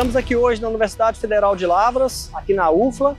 Estamos aqui hoje na Universidade Federal de Lavras, aqui na UFLA,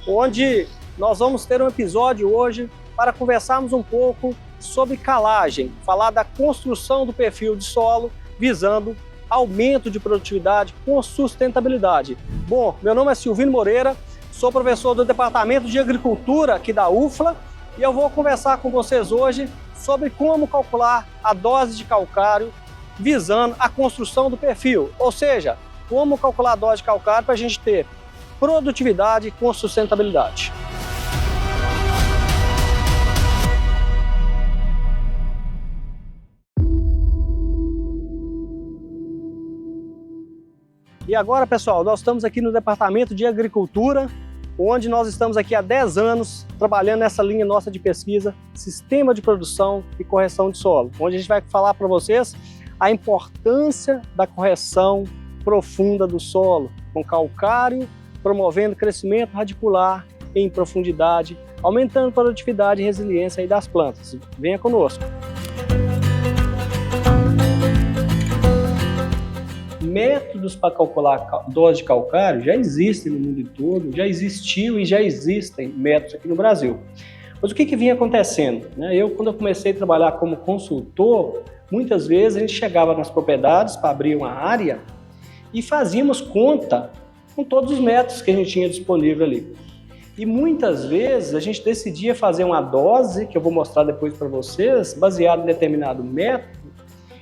onde nós vamos ter um episódio hoje para conversarmos um pouco sobre calagem, falar da construção do perfil de solo, visando aumento de produtividade com sustentabilidade. Bom, meu nome é Silvino Moreira, sou professor do Departamento de Agricultura aqui da UFLA e eu vou conversar com vocês hoje sobre como calcular a dose de calcário visando a construção do perfil, ou seja, como calcular a dose de calcário para a gente ter produtividade com sustentabilidade. E agora, pessoal, nós estamos aqui no Departamento de Agricultura, onde nós estamos aqui há 10 anos trabalhando nessa linha nossa de pesquisa, Sistema de Produção e Correção de Solo, onde a gente vai falar para vocês a importância da correção profunda do solo, com calcário, promovendo crescimento radicular em profundidade, aumentando a produtividade e resiliência aí das plantas. Venha conosco. Métodos para calcular dose de calcário já existem no mundo todo, já existiu e já existem métodos aqui no Brasil. Mas o que vinha acontecendo? Quando eu comecei a trabalhar como consultor, muitas vezes a gente chegava nas propriedades para abrir uma área e fazíamos conta com todos os métodos que a gente tinha disponível ali. E muitas vezes a gente decidia fazer uma dose, que eu vou mostrar depois para vocês, baseada em determinado método,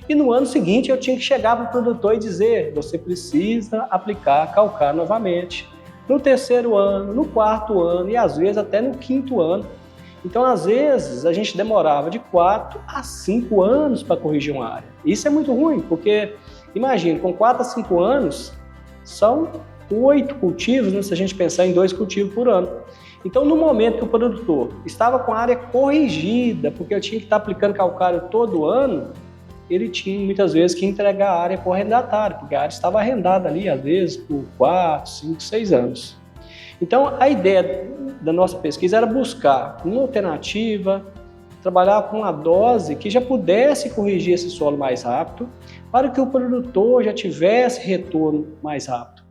e no ano seguinte eu tinha que chegar para o produtor e dizer: você precisa aplicar calcário novamente, no terceiro ano, no quarto ano e às vezes até no quinto ano. Então, às vezes, a gente demorava de 4 a 5 anos para corrigir uma área. Isso é muito ruim, porque, imagine, com 4 a 5 anos, são 8 cultivos, né, se a gente pensar em 2 cultivos por ano. Então, no momento que o produtor estava com a área corrigida, porque eu tinha que estar aplicando calcário todo ano, ele tinha, muitas vezes, que entregar a área para o arrendatário, porque a área estava arrendada ali, às vezes, por 4, 5, 6 anos. Então, a ideia da nossa pesquisa era buscar uma alternativa, trabalhar com uma dose que já pudesse corrigir esse solo mais rápido, para que o produtor já tivesse retorno mais rápido.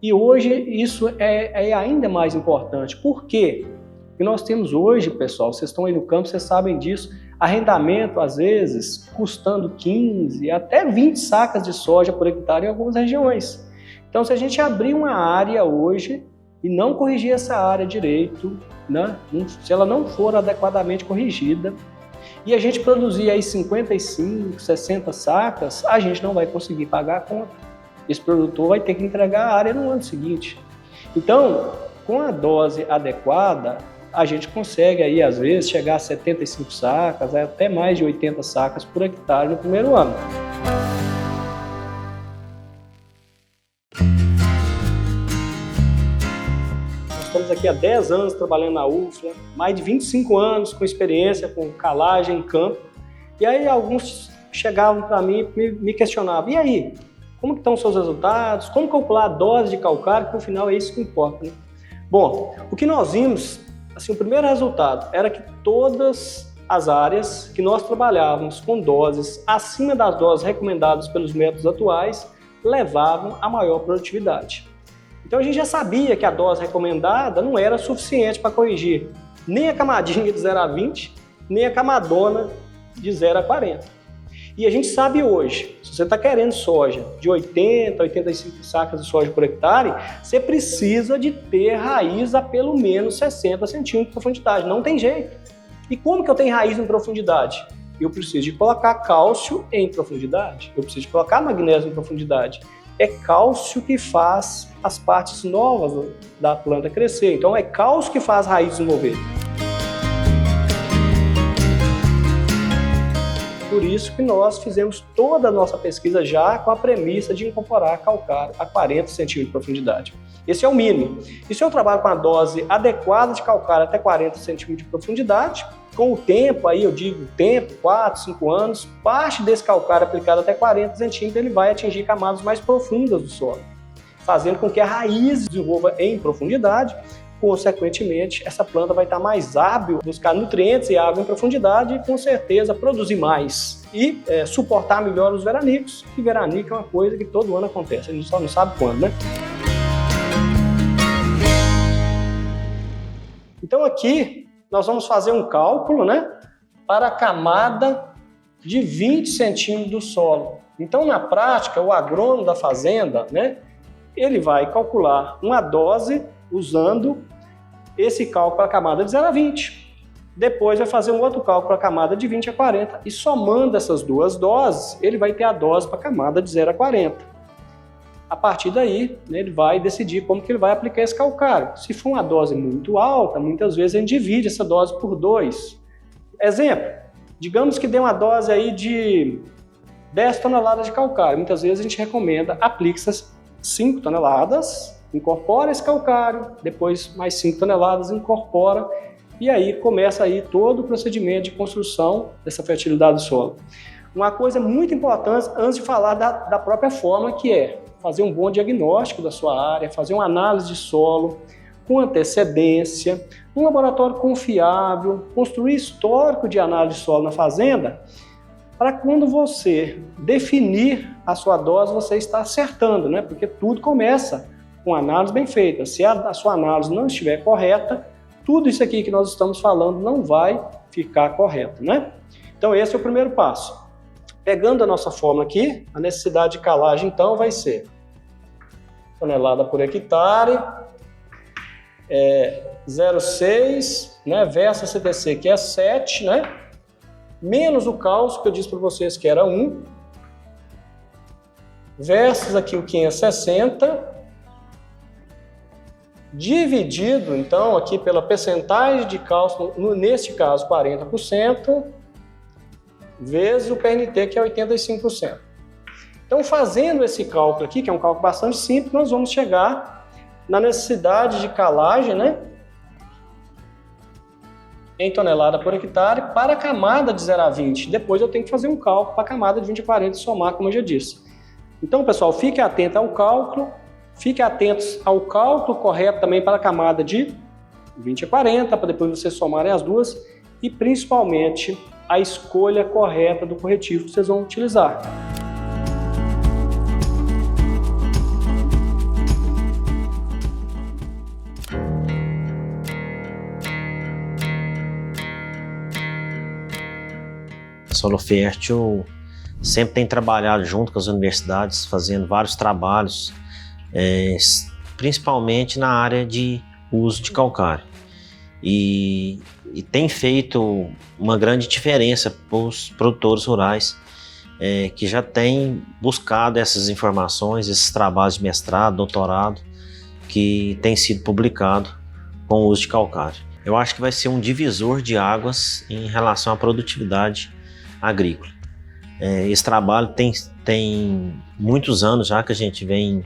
E hoje isso é ainda mais importante. Por quê? Porque nós temos hoje, pessoal, vocês estão aí no campo, vocês sabem disso, arrendamento, às vezes, custando 15 até 20 sacas de soja por hectare em algumas regiões. Então, se a gente abrir uma área hoje e não corrigir essa área direito, né? Se ela não for adequadamente corrigida, e a gente produzir aí 55, 60 sacas, a gente não vai conseguir pagar a conta. Esse produtor vai ter que entregar a área no ano seguinte. Então, com a dose adequada, a gente consegue aí, às vezes, chegar a 75 sacas, até mais de 80 sacas por hectare no primeiro ano. Estamos aqui há 10 anos trabalhando na UFLA, mais de 25 anos com experiência com calagem em campo. E aí alguns chegavam para mim e me questionavam: e aí, como que estão os seus resultados? Como calcular a dose de calcário? Que no final é isso que importa, né? Bom, o que nós vimos, assim, o primeiro resultado era que todas as áreas que nós trabalhávamos com doses acima das doses recomendadas pelos métodos atuais levavam a maior produtividade. Então a gente já sabia que a dose recomendada não era suficiente para corrigir nem a camadinha de 0 a 20, nem a camadona de 0 a 40. E a gente sabe hoje, se você está querendo soja de 80, 85 sacas de soja por hectare, você precisa de ter raiz a pelo menos 60 centímetros de profundidade, não tem jeito. E como que eu tenho raiz em profundidade? Eu preciso de colocar cálcio em profundidade, eu preciso de colocar magnésio em profundidade. É cálcio que faz as partes novas da planta crescer. Então é cálcio que faz a raiz desenvolver. Por isso que nós fizemos toda a nossa pesquisa já com a premissa de incorporar calcário a 40 centímetros de profundidade. Esse é o mínimo. E se eu trabalho com a dose adequada de calcário até 40 centímetros de profundidade, com o tempo, aí eu digo tempo, 4, 5 anos, parte desse calcário aplicado até 40 centímetros, ele vai atingir camadas mais profundas do solo, fazendo com que a raiz desenvolva em profundidade consequentemente, essa planta vai estar mais hábil buscar nutrientes e água em profundidade e, com certeza, produzir mais e suportar melhor os veranicos, que veranico é uma coisa que todo ano acontece, a gente só não sabe quando, né? Então aqui nós vamos fazer um cálculo, né, para a camada de 20 centímetros do solo. Então, na prática, o agrônomo da fazenda, né, ele vai calcular uma dose usando esse cálculo para a camada de 0 a 20. Depois vai fazer um outro cálculo para a camada de 20 a 40 e somando essas duas doses, ele vai ter a dose para a camada de 0 a 40. A partir daí, né, ele vai decidir como que ele vai aplicar esse calcário. Se for uma dose muito alta, muitas vezes a gente divide essa dose por 2. Exemplo, digamos que dê uma dose aí de 10 toneladas de calcário. Muitas vezes a gente recomenda aplique essas 5 toneladas, incorpora esse calcário, depois mais 5 toneladas, incorpora, e aí começa aí todo o procedimento de construção dessa fertilidade do solo. Uma coisa muito importante, antes de falar da própria forma, que é fazer um bom diagnóstico da sua área, fazer uma análise de solo com antecedência, um laboratório confiável, construir histórico de análise de solo na fazenda, para quando você definir a sua dose, você está acertando, né? Porque tudo começa com análise bem feita. Se a sua análise não estiver correta, tudo isso aqui que nós estamos falando não vai ficar correto, né? Então esse é o primeiro passo. Pegando a nossa fórmula aqui, a necessidade de calagem então vai ser tonelada por hectare, 0,6, né, versus a CTC, que é 7, né, menos o cálcio, que eu disse para vocês que era 1, versus aqui o 560, dividido, então, aqui pela percentagem de cálcio, neste caso, 40%, vezes o PNT, que é 85%. Então, fazendo esse cálculo aqui, que é um cálculo bastante simples, nós vamos chegar na necessidade de calagem, né, em tonelada por hectare para a camada de 0 a 20. Depois eu tenho que fazer um cálculo para a camada de 20 a 40 e somar, como eu já disse. Então, pessoal, fique atento ao cálculo, fique atentos ao cálculo correto também para a camada de 20 a 40, para depois vocês somarem as duas, e principalmente a escolha correta do corretivo que vocês vão utilizar. Solo Fértil sempre tem trabalhado junto com as universidades, fazendo vários trabalhos, principalmente na área de uso de calcário. E tem feito uma grande diferença para os produtores rurais que já têm buscado essas informações, esses trabalhos de mestrado, doutorado, que têm sido publicados com o uso de calcário. Eu acho que vai ser um divisor de águas em relação à produtividade agrícola. Esse trabalho tem muitos anos já que a gente vem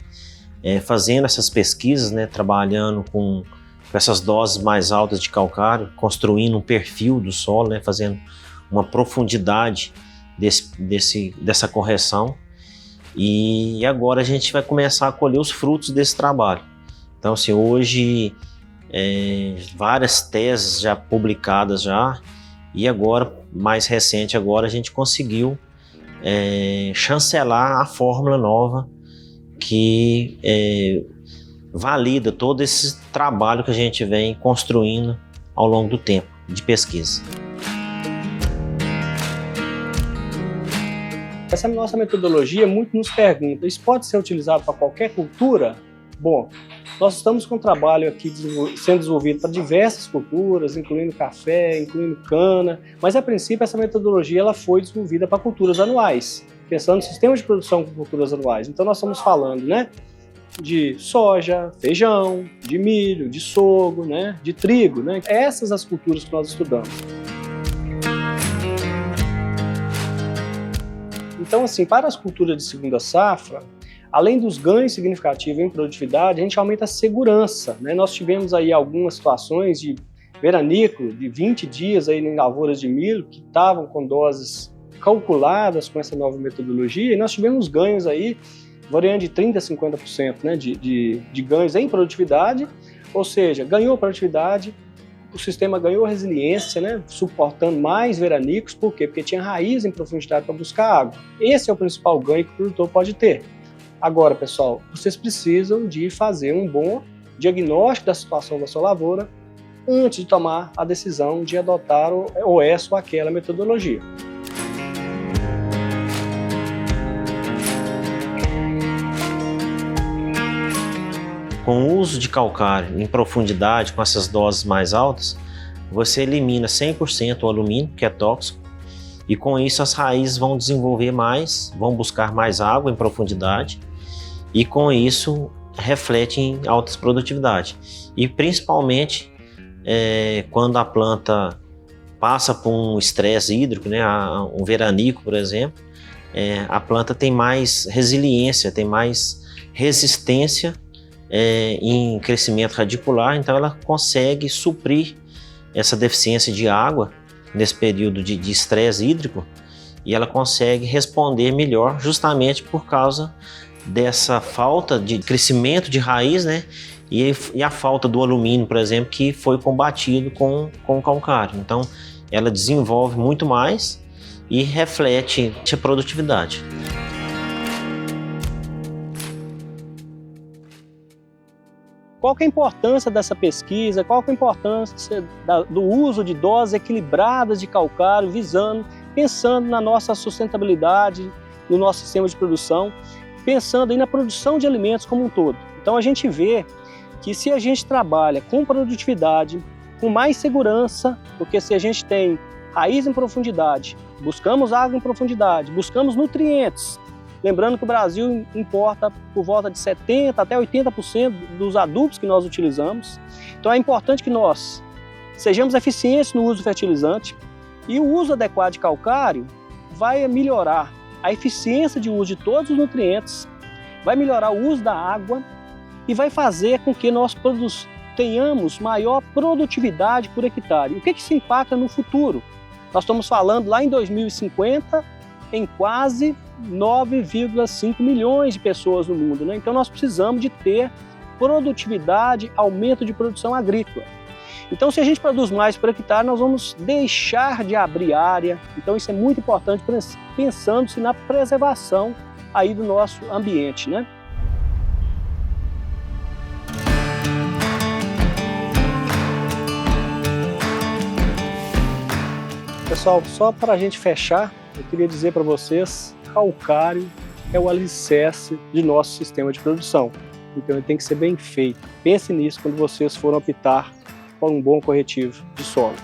fazendo essas pesquisas, né, trabalhando com essas doses mais altas de calcário, construindo um perfil do solo, né, fazendo uma profundidade dessa correção, e agora a gente vai começar a colher os frutos desse trabalho. Então, assim, hoje várias teses já publicadas já, e agora, mais recente agora, a gente conseguiu chancelar a fórmula nova que valida todo esse trabalho que a gente vem construindo ao longo do tempo de pesquisa. Essa nossa metodologia, muito nos pergunta, isso pode ser utilizado para qualquer cultura? Bom, nós estamos com um trabalho aqui sendo desenvolvido para diversas culturas, incluindo café, incluindo cana, mas a princípio essa metodologia ela foi desenvolvida para culturas anuais, pensando no sistema de produção com culturas anuais. Então nós estamos falando, né, de soja, feijão, de milho, de sorgo, né, de trigo, né? Essas as culturas que nós estudamos. Então, assim, para as culturas de segunda safra, além dos ganhos significativos em produtividade, a gente aumenta a segurança, né? Nós tivemos aí algumas situações de veranico de 20 dias aí em lavouras de milho que estavam com doses calculadas com essa nova metodologia, e nós tivemos ganhos aí variando de 30% a 50%, né, de ganhos em produtividade, ou seja, ganhou produtividade, o sistema ganhou resiliência, né, suportando mais veranicos. Por quê? Porque tinha raiz em profundidade para buscar água. Esse é o principal ganho que o produtor pode ter. Agora, pessoal, vocês precisam de fazer um bom diagnóstico da situação da sua lavoura antes de tomar a decisão de adotar ou essa ou aquela metodologia. Com o uso de calcário em profundidade, com essas doses mais altas, você elimina 100% o alumínio, que é tóxico, e com isso as raízes vão desenvolver mais, vão buscar mais água em profundidade, e com isso reflete em altas produtividades. E principalmente quando a planta passa por um estresse hídrico, né, um veranico, por exemplo, a planta tem mais resiliência, tem mais resistência em crescimento radicular, então ela consegue suprir essa deficiência de água nesse período de estresse hídrico, e ela consegue responder melhor justamente por causa dessa falta de crescimento de raiz, né? E a falta do alumínio, por exemplo, que foi combatido com o calcário. Então ela desenvolve muito mais e reflete a produtividade. Qual que é a importância dessa pesquisa? Qual que é a importância do uso de doses equilibradas de calcário, pensando na nossa sustentabilidade, no nosso sistema de produção, pensando aí na produção de alimentos como um todo? Então a gente vê que se a gente trabalha com produtividade, com mais segurança, porque se a gente tem raiz em profundidade, buscamos água em profundidade, buscamos nutrientes. Lembrando que o Brasil importa por volta de 70% até 80% dos adubos que nós utilizamos. Então é importante que nós sejamos eficientes no uso do fertilizante, e o uso adequado de calcário vai melhorar a eficiência de uso de todos os nutrientes, vai melhorar o uso da água e vai fazer com que nós tenhamos maior produtividade por hectare. O que isso impacta no futuro? Nós estamos falando lá em 2050 em quase 9,5 milhões de pessoas no mundo, né? Então nós precisamos de ter produtividade, aumento de produção agrícola. Então se a gente produz mais por hectare, nós vamos deixar de abrir área. Então isso é muito importante, pensando-se na preservação aí do nosso ambiente, né? Pessoal, só para a gente fechar, eu queria dizer para vocês, calcário é o alicerce de nosso sistema de produção. Então ele tem que ser bem feito. Pense nisso quando vocês forem optar por um bom corretivo de solo.